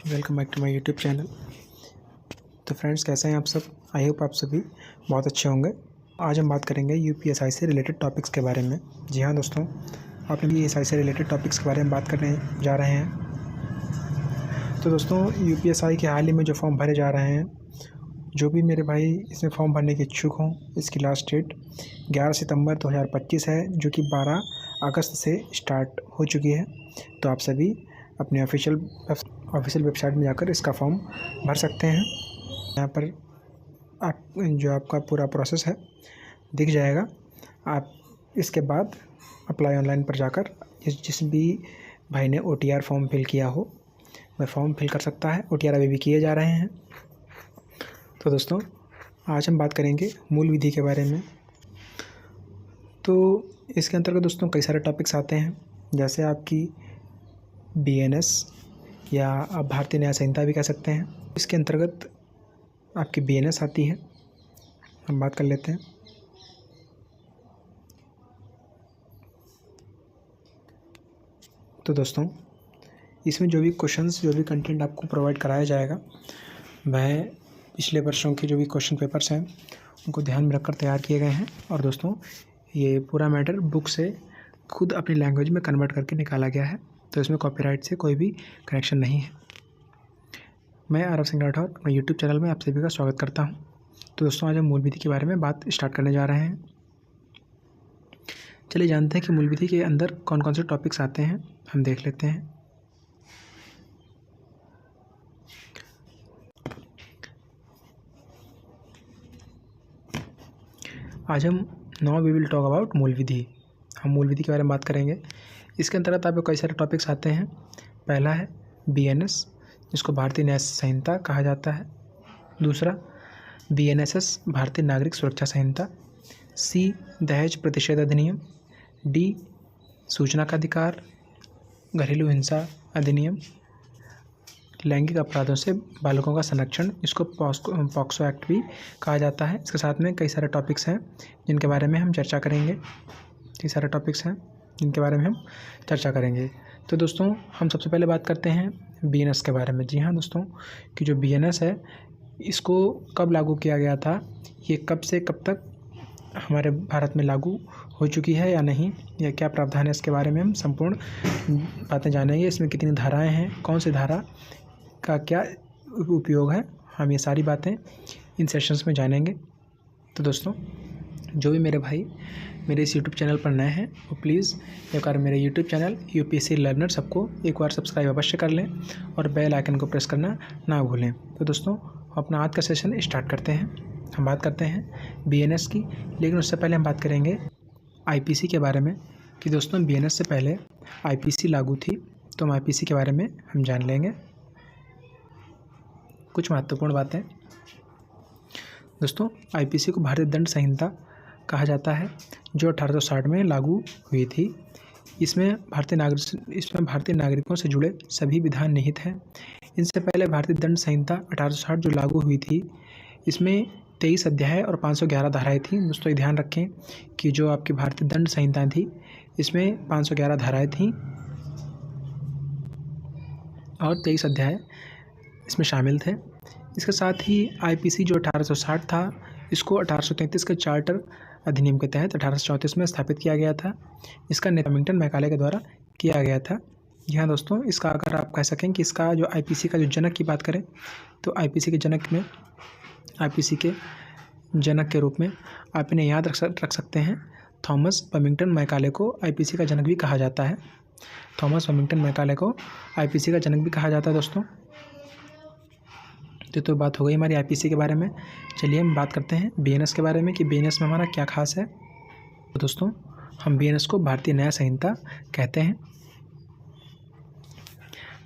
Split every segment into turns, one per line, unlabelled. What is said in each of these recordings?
Welcome back to my YouTube channel. तो friends, कैसे हैं आप सब? आई होप आप सभी बहुत अच्छे होंगे। आज हम बात करेंगे यूपीएसआई से रिलेटेड टॉपिक्स के बारे में। जी हाँ दोस्तों, आपने भी एसआई से रिलेटेड टॉपिक्स के बारे में बात करने जा रहे हैं। तो दोस्तों, यूपीएसआई के हाल ही में जो फॉर्म भरे जा रहे हैं, जो भी मेरे भाई इसमें फॉर्म भरने के इच्छुक हों, इसकी लास्ट डेट 11 सितंबर 2025 है, जो कि 12 अगस्त से स्टार्ट हो चुकी है। तो आप सभी अपने ऑफिशियल वेबसाइट में जाकर इसका फॉर्म भर सकते हैं। यहाँ पर आपका पूरा प्रोसेस है दिख जाएगा। आप इसके बाद अप्लाई ऑनलाइन पर जाकर जिस भी भाई ने OTR फॉर्म फिल किया हो वह फॉर्म फिल कर सकता है। OTR अभी भी किए जा रहे हैं। तो दोस्तों, आज हम बात करेंगे मूल विधि के बारे में। तो इसके अंतर्गत दोस्तों कई सारे टॉपिक्स आते हैं, जैसे आपकी BNS या आप भारतीय न्याय संहिता भी कह सकते हैं। इसके अंतर्गत आपकी BNS आती है, हम बात कर लेते हैं। तो दोस्तों, इसमें जो भी क्वेश्चंस, जो भी कंटेंट आपको प्रोवाइड कराया जाएगा, वह पिछले वर्षों के जो भी क्वेश्चन पेपर्स हैं उनको ध्यान में रखकर तैयार किए गए हैं। और दोस्तों, ये पूरा मैटर बुक से खुद अपनी लैंग्वेज में कन्वर्ट करके निकाला गया है, तो इसमें कॉपीराइट से कोई भी कनेक्शन नहीं है। मैं आरव सिंह राठौर अपने यूट्यूब चैनल में आप सभी का स्वागत करता हूं। तो दोस्तों, आज हम मूल विधि के बारे में बात स्टार्ट करने जा रहे हैं। चलिए जानते हैं कि मूल विधि के अंदर कौन कौन से टॉपिक्स आते हैं, हम देख लेते हैं। आज हम now we will talk about मूल विधि। हम मूल विधि के बारे में बात करेंगे। इसके अंतर्गत आपको कई सारे टॉपिक्स आते हैं। पहला है BNS, जिसको भारतीय न्याय संहिता कहा जाता है। दूसरा BNSS, भारतीय नागरिक सुरक्षा संहिता। C, दहेज प्रतिषेध अधिनियम। D, सूचना का अधिकार, घरेलू हिंसा अधिनियम। लैंगिक अपराधों से बालकों का संरक्षण, इसको पॉक्सो एक्ट भी कहा जाता है। इसके साथ में कई सारे टॉपिक्स हैं जिनके बारे में हम चर्चा करेंगे। तो दोस्तों, हम सबसे पहले बात करते हैं BNS के बारे में। जी हाँ दोस्तों, कि जो BNS है, इसको कब लागू किया गया था, ये कब से कब तक हमारे भारत में लागू हो चुकी है या नहीं, या क्या प्रावधान है, इसके बारे में हम संपूर्ण बातें जानेंगे। इसमें कितनी धाराएं हैं, कौन सी धारा का क्या उपयोग है, हम ये सारी बातें इन सेशंस में जानेंगे। तो दोस्तों, जो भी मेरे भाई मेरे इस यूट्यूब चैनल पर नए हैं, वो प्लीज़ एक बार मेरे यूट्यूब चैनल UPSC लर्नर सबको एक बार सब्सक्राइब अवश्य कर लें और बेल आइकन को प्रेस करना ना भूलें। तो दोस्तों, अपना आज का सेशन स्टार्ट करते हैं। हम बात करते हैं BNS की, लेकिन उससे पहले हम बात करेंगे IPC के बारे में, कि दोस्तों BNS से पहले IPC लागू थी। तो हम IPC के बारे में हम जान लेंगे कुछ महत्वपूर्ण बातें। दोस्तों, IPC को भारतीय दंड संहिता कहा जाता है, जो 1860 में लागू हुई थी। इसमें भारतीय नागरिकों से जुड़े सभी विधान निहित हैं। इनसे पहले भारतीय दंड संहिता 1860 जो लागू हुई थी, इसमें 23 अध्याय और 511 धाराएं थीं। दोस्तों, ध्यान रखें कि जो आपकी भारतीय दंड संहिता थी, इसमें 511 धाराएं थीं और 23 अध्याय इसमें शामिल थे। इसके साथ ही IPC जो 1860 था, इसको 1833 के चार्टर अधिनियम के तहत 1834 में स्थापित किया गया था। इसका नेतृत्व मैकाले के द्वारा किया गया था। जी हाँ दोस्तों, इसका अगर आप कह सकें कि इसका जो IPC का जो जनक की बात करें, तो IPC के जनक के रूप में आप इन्हें याद रख सकते हैं। थॉमस बमिंगटन मैकाले को IPC का जनक भी कहा जाता है। दोस्तों, तो बात हो गई हमारी IPC के बारे में। चलिए हम बात करते हैं BNS के बारे में, कि BNS में हमारा क्या खास है। तो दोस्तों, हम BNS को भारतीय न्याय संहिता कहते हैं।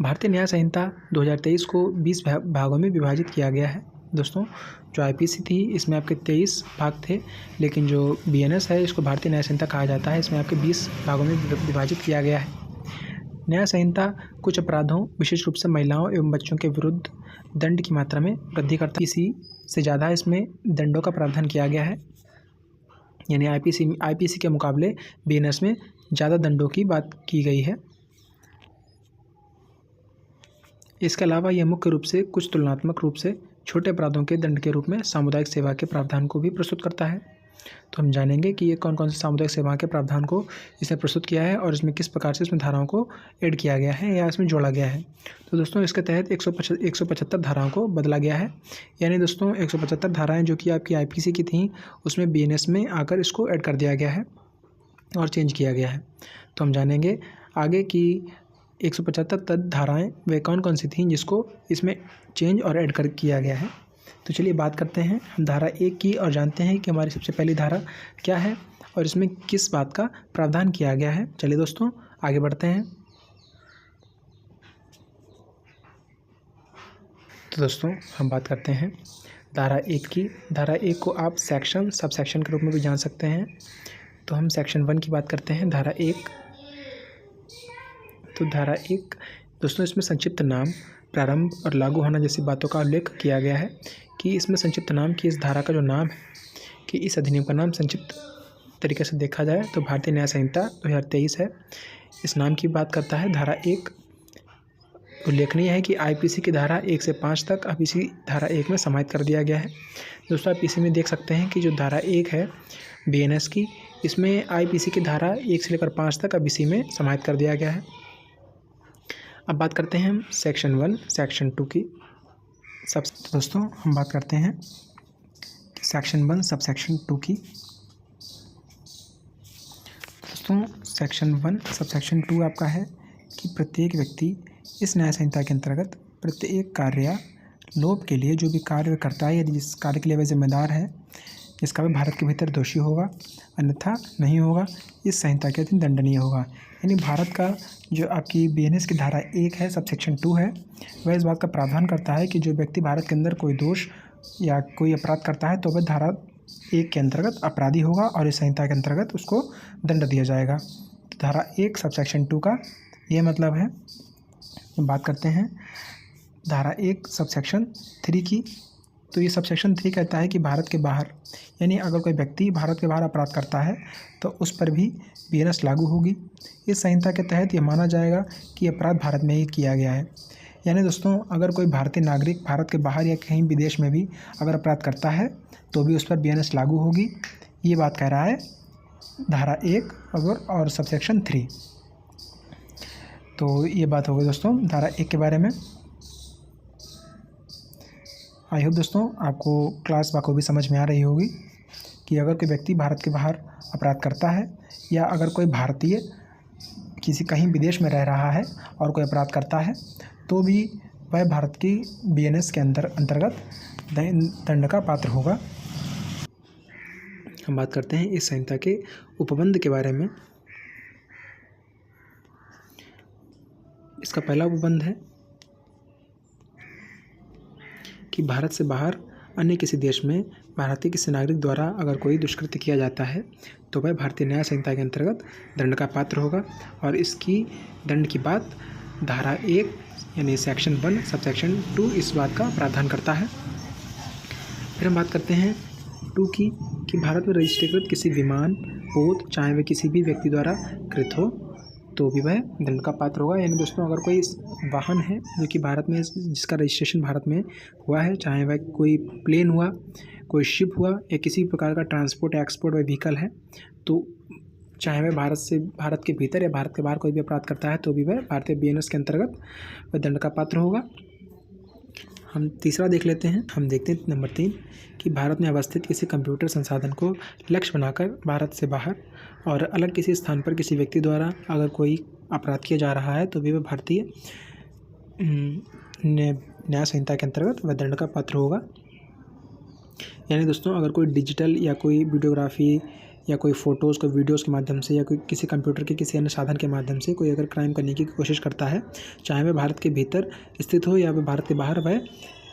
भारतीय न्याय संहिता 2023 को 20 भागों में विभाजित किया गया है। दोस्तों, जो IPC थी, इसमें आपके 23 भाग थे, लेकिन जो BNS है, इसको भारतीय न्याय संहिता कहा जाता है। इसमें आपके 20 भागों में विभाजित किया गया है। न्याय संहिता कुछ अपराधों, विशेष रूप से महिलाओं एवं बच्चों के विरुद्ध दंड की मात्रा में वृद्धि करता है। इसी से ज़्यादा इसमें दंडों का प्रावधान किया गया है, यानी IPC के मुकाबले BNS में ज़्यादा दंडों की बात की गई है। इसके अलावा यह मुख्य रूप से कुछ तुलनात्मक रूप से छोटे अपराधों के दंड के रूप में सामुदायिक सेवा के प्रावधान को भी प्रस्तुत करता है। तो हम जानेंगे कि ये कौन कौन से सामुदायिक सेवा के प्रावधान को इसने प्रस्तुत किया है और इसमें किस प्रकार से इसमें धाराओं को ऐड किया गया है या इसमें जोड़ा गया है। तो दोस्तों इसके तहत 175 धाराओं को बदला गया है, यानी दोस्तों 175 धाराएँ जो कि आपकी IPC की थी उसमें BNS में आकर इसको ऐड कर दिया गया है और चेंज किया गया है। तो हम जानेंगे आगे कि 175 धाराएँ वे कौन कौन सी थीं जिसको इसमें चेंज और ऐड कर किया गया है। तो चलिए बात करते हैं हम धारा 1 की और जानते हैं कि हमारी सबसे पहली धारा क्या है और इसमें किस बात का प्रावधान किया गया है। चलिए दोस्तों आगे बढ़ते हैं। तो दोस्तों हम बात करते हैं धारा 1 की। धारा 1 को आप सेक्शन सब सेक्शन के रूप में भी जान सकते हैं। तो हम सेक्शन 1 की बात करते हैं, धारा 1। तो धारा 1 दोस्तों इसमें संक्षिप्त नाम, प्रारंभ और लागू होना जैसी बातों का उल्लेख किया गया है कि इसमें संक्षिप्त नाम की इस धारा का जो नाम है कि इस अधिनियम का नाम संक्षिप्त तरीके से देखा जाए तो भारतीय न्याय संहिता 2023 है। इस नाम की बात करता है धारा 1। उल्लेखनीय है कि IPC की धारा 1 से 5 तक अब इसी धारा 1 में समाहित कर दिया गया है। दोस्तों आप इसी में देख सकते हैं कि जो धारा 1 है BNS की, इसमें IPC की धारा 1 से लेकर 5 तक अब इसी में समाहित कर दिया गया है। अब बात करते हैं हम सेक्शन 1 सेक्शन 2 की। दोस्तों हम बात करते हैं सेक्शन 1 सब सेक्शन 2 की। दोस्तों सेक्शन 1 सब सेक्शन 2 आपका है कि प्रत्येक व्यक्ति इस न्याय संहिता के अंतर्गत प्रत्येक कार्य या लोभ के लिए जो भी कार्य करता है या जिस कार्य के लिए वह जिम्मेदार है, जिसका वह भारत के भीतर दोषी होगा अन्यथा नहीं होगा, इस संहिता के अधीन दंडनीय होगा। यानी भारत का जो आपकी BNS की धारा 1 है सब सेक्शन 2 है, वह इस बात का प्रावधान करता है कि जो व्यक्ति भारत के अंदर कोई दोष या कोई अपराध करता है तो वह धारा 1 के अंतर्गत अपराधी होगा और इस संहिता के अंतर्गत उसको दंड दिया जाएगा। तो धारा 1 सब सेक्शन 2 का ये मतलब है। बात करते हैं धारा 1 सब सेक्शन 3 की। तो ये सब सेक्शन 3 कहता है कि भारत के बाहर, यानी अगर कोई व्यक्ति भारत के बाहर अपराध करता है तो उस पर भी BNS लागू होगी। इस संहिता के तहत ये माना जाएगा कि अपराध भारत में ही किया गया है। यानी दोस्तों अगर कोई भारतीय नागरिक भारत के बाहर या कहीं विदेश में भी अगर अपराध करता है तो भी उस पर BNS लागू होगी। ये बात कह रहा है धारा 1 और सब सेक्शन 3। तो ये बात हो गई दोस्तों धारा 1 के बारे में। आई होप दोस्तों आपको क्लास बखूबी समझ में आ रही होगी कि अगर कोई व्यक्ति भारत के बाहर अपराध करता है या अगर कोई भारतीय किसी कहीं विदेश में रह रहा है और कोई अपराध करता है तो भी वह भारत की BNS के अंतर्गत दंड का पात्र होगा। हम बात करते हैं इस संहिता के उपबंध के बारे में। इसका पहला उपबंध है कि भारत से बाहर अन्य किसी देश में भारतीय किसी नागरिक द्वारा अगर कोई दुष्कृत्य किया जाता है तो वह भारतीय न्याय संहिता के अंतर्गत दंड का पात्र होगा। और इसकी दंड की बात धारा 1 यानी सेक्शन 1 सब सेक्शन 2 इस बात का प्रावधान करता है। फिर हम बात करते हैं 2 की कि भारत में रजिस्ट्रीकृत किसी विमान, पोत, चाहे वह किसी भी व्यक्ति द्वारा कृत हो तो भी वह दंड का पात्र होगा। यानी दोस्तों अगर कोई वाहन है जो कि भारत में जिसका रजिस्ट्रेशन भारत में हुआ है, चाहे वह कोई प्लेन हुआ, कोई शिप हुआ या किसी प्रकार का ट्रांसपोर्ट एक्सपोर्ट वह व्हीकल है, तो चाहे वह भारत के भीतर या भारत के बाहर कोई भी अपराध करता है तो भी वह भारतीय BNS के अंतर्गत वह दंड का पात्र होगा। हम तीसरा देख लेते हैं। हम देखते हैं नंबर 3 कि भारत में अवस्थित किसी कंप्यूटर संसाधन को लक्ष्य बनाकर भारत से बाहर और अलग किसी स्थान पर किसी व्यक्ति द्वारा अगर कोई अपराध किया जा रहा है तो भी वह भारतीय न्याय संहिता के अंतर्गत वह दंड का पात्र होगा। यानी दोस्तों अगर कोई डिजिटल या कोई वीडियोग्राफी या कोई फ़ोटोज़ को वीडियोज़ के माध्यम से या कोई किसी कंप्यूटर के किसी अन्य साधन के माध्यम से कोई अगर क्राइम करने की कोशिश करता है, चाहे वह भारत के भीतर स्थित हो या वह भारत के बाहर, वह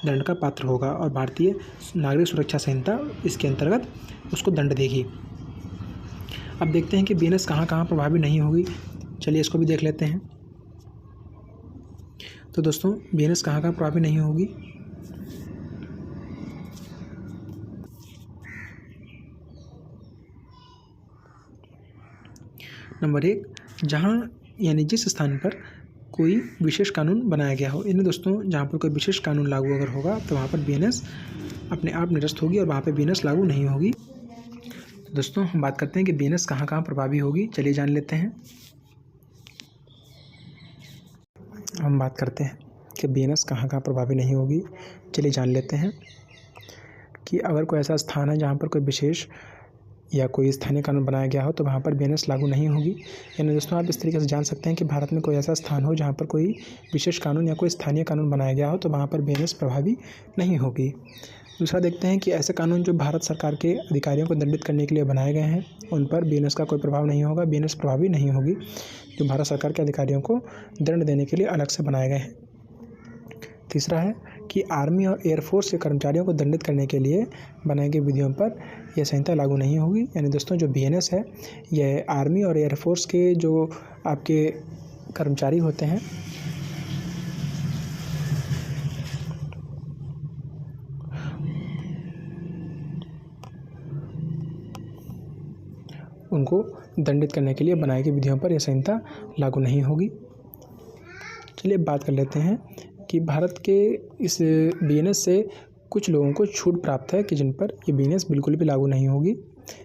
दंड का पात्र होगा और भारतीय नागरिक सुरक्षा संहिता इसके अंतर्गत उसको दंड देगी। अब देखते हैं कि BNS कहाँ कहाँ प्रभावी नहीं होगी। चलिए इसको भी देख लेते हैं। तो दोस्तों BNS कहाँ कहाँ प्रभावी नहीं होगी। नंबर 1, जहाँ यानी जिस स्थान पर कोई विशेष कानून बनाया गया हो। यानी दोस्तों जहाँ पर कोई विशेष कानून लागू अगर होगा तो वहाँ पर बीएनएस अपने आप निरस्त होगी और वहाँ पर बीएनएस लागू नहीं होगी। तो दोस्तों हम बात करते हैं कि बीएनएस कहाँ कहाँ प्रभावी होगी। चलिए जान लेते हैं। हम बात करते हैं कि बीएनएस कहाँ कहाँ प्रभावी नहीं होगी। चलिए जान लेते हैं कि अगर कोई ऐसा स्थान है जहाँ पर कोई विशेष या कोई स्थानीय कानून बनाया गया हो तो वहाँ पर बीएनएस लागू नहीं होगी। यानी दोस्तों आप इस तरीके से जान सकते हैं कि भारत में कोई ऐसा स्थान हो जहाँ पर कोई विशेष कानून या कोई स्थानीय कानून बनाया गया हो तो वहाँ पर बीएनएस प्रभावी नहीं होगी। दूसरा देखते हैं कि ऐसे कानून जो भारत सरकार के अधिकारियों को दंडित करने के लिए बनाए गए हैं उन पर बीएनएस का कोई प्रभाव नहीं होगा, बीएनएस प्रभावी नहीं होगी, जो भारत सरकार के अधिकारियों को दंड देने के लिए अलग से बनाए गए हैं। तीसरा है कि आर्मी और एयरफोर्स के कर्मचारियों को दंडित करने के लिए बनाई गई विधियों पर यह संहिता लागू नहीं होगी। यानी दोस्तों जो बीएनएस है यह आर्मी और एयरफोर्स के जो आपके कर्मचारी होते हैं उनको दंडित करने के लिए बनाई गई विधियों पर यह संहिता लागू नहीं होगी। चलिए बात कर लेते हैं कि भारत के इस बीएनएस से कुछ लोगों को छूट प्राप्त है कि जिन पर ये बीएनएस बिल्कुल भी लागू नहीं होगी।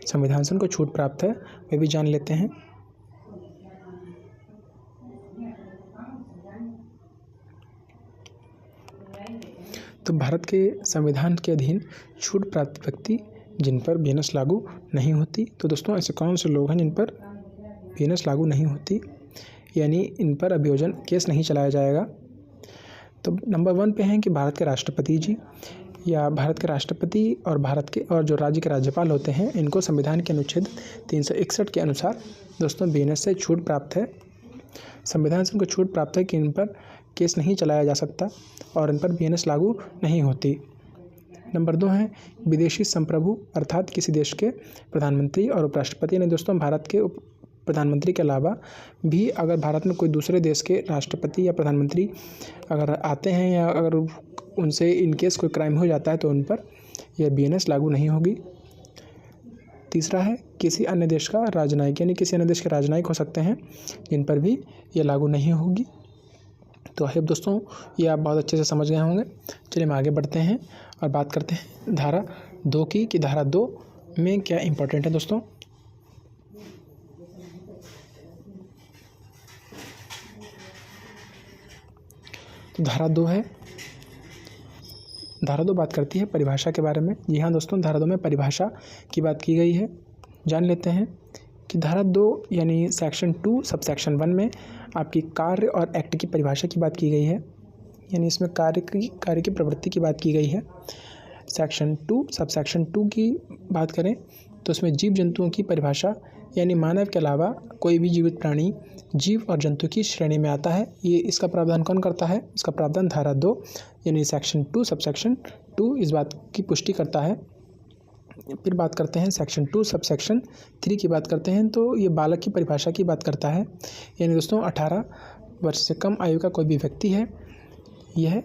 संविधान से उनको छूट प्राप्त है, वे भी जान लेते हैं। तो भारत के संविधान के अधीन छूट प्राप्त व्यक्ति जिन पर बीएनएस लागू नहीं होती। तो दोस्तों ऐसे कौन से लोग हैं जिन पर बीएनएस लागू नहीं होती, यानी इन पर अभियोजन केस नहीं चलाया जाएगा। तो नंबर 1 पे हैं कि भारत के राष्ट्रपति जी या भारत के राष्ट्रपति और भारत के और जो राज्य के राज्यपाल होते हैं इनको संविधान के अनुच्छेद 361 के अनुसार दोस्तों बीएनएस से छूट प्राप्त है। संविधान से उनको छूट प्राप्त है कि इन पर केस नहीं चलाया जा सकता और इन पर बीएनएस लागू नहीं होती। नंबर 2 है विदेशी संप्रभु अर्थात किसी देश के प्रधानमंत्री और उपराष्ट्रपति ने दोस्तों भारत के प्रधानमंत्री के अलावा भी अगर भारत में कोई दूसरे देश के राष्ट्रपति या प्रधानमंत्री अगर आते हैं या अगर उनसे इन केस कोई क्राइम हो जाता है तो उन पर यह बीएनएस लागू नहीं होगी। तीसरा है किसी अन्य देश का राजनयिक, यानी किसी अन्य देश के राजनयिक हो सकते हैं जिन पर भी यह लागू नहीं होगी। तो आई होप दोस्तों ये आप बहुत अच्छे से समझ गए होंगे। चलिए हम आगे बढ़ते हैं और बात करते हैं धारा 2 की कि धारा 2 में क्या इम्पोर्टेंट है दोस्तों। तो धारा 2 है, धारा 2 बात करती है परिभाषा के बारे में। जी हाँ दोस्तों, धारा 2 में परिभाषा की बात की गई है। जान लेते हैं कि धारा 2 यानी सेक्शन 2 सब सेक्शन 1 में आपकी कार्य और एक्ट की परिभाषा की बात की गई है, यानी इसमें कार्य की प्रवृत्ति की बात की गई है। सेक्शन 2 सब सेक्शन 2 की बात करें तो उसमें जीव जंतुओं की परिभाषा, यानी मानव के अलावा कोई भी जीवित प्राणी जीव और जंतु की श्रेणी में आता है। ये इसका प्रावधान कौन करता है? इसका प्रावधान धारा 2 यानी सेक्शन 2 सब सेक्शन 2 इस बात की पुष्टि करता है। फिर बात करते हैं सेक्शन 2 सब सेक्शन 3 की बात करते हैं तो ये बालक की परिभाषा की बात करता है, यानी दोस्तों 18 वर्ष से कम आयु का कोई भी व्यक्ति है यह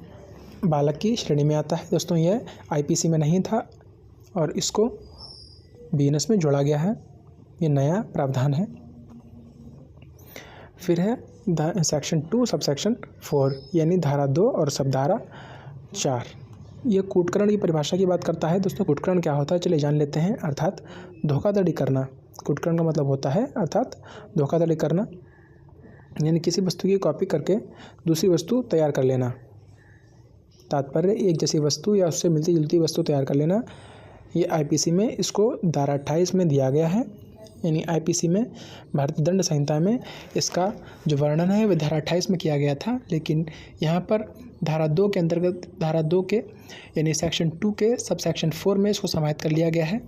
बालक की श्रेणी में आता है। दोस्तों यह आईपीसी में नहीं था और इसको बीएनएस में जोड़ा गया है, ये नया प्रावधान है। फिर है सेक्शन 2 सब सेक्शन 4 यानी धारा 2 और सब धारा 4, यह कूटकरण की परिभाषा की बात करता है। दोस्तों कूटकरण क्या होता है चलिए जान लेते हैं। अर्थात धोखाधड़ी करना, कूटकरण का मतलब होता है अर्थात धोखाधड़ी करना, यानी किसी वस्तु की कॉपी करके दूसरी वस्तु तैयार कर लेना। तात्पर्य एक जैसी वस्तु या उससे मिलती जुलती वस्तु तैयार कर लेना। ये आईपीसी में इसको धारा 28 में दिया गया है, यानी आईपीसी में भारतीय दंड संहिता में इसका जो वर्णन है वह धारा 28 में किया गया था, लेकिन यहाँ पर धारा 2 के अंतर्गत धारा 2 के यानी सेक्शन 2 के सब सेक्शन 4 में इसको समाहित कर लिया गया है।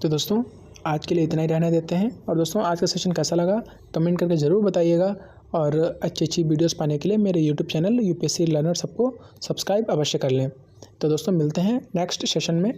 तो दोस्तों आज के लिए इतना ही रहने देते हैं। और दोस्तों आज का सेशन कैसा लगा कमेंट करके ज़रूर बताइएगा और अच्छी वीडियोस पाने के लिए मेरे यूट्यूब चैनल यूपीएससी लर्नर सबको सब्सक्राइब अवश्य कर लें। तो दोस्तों मिलते हैं नेक्स्ट सेशन में।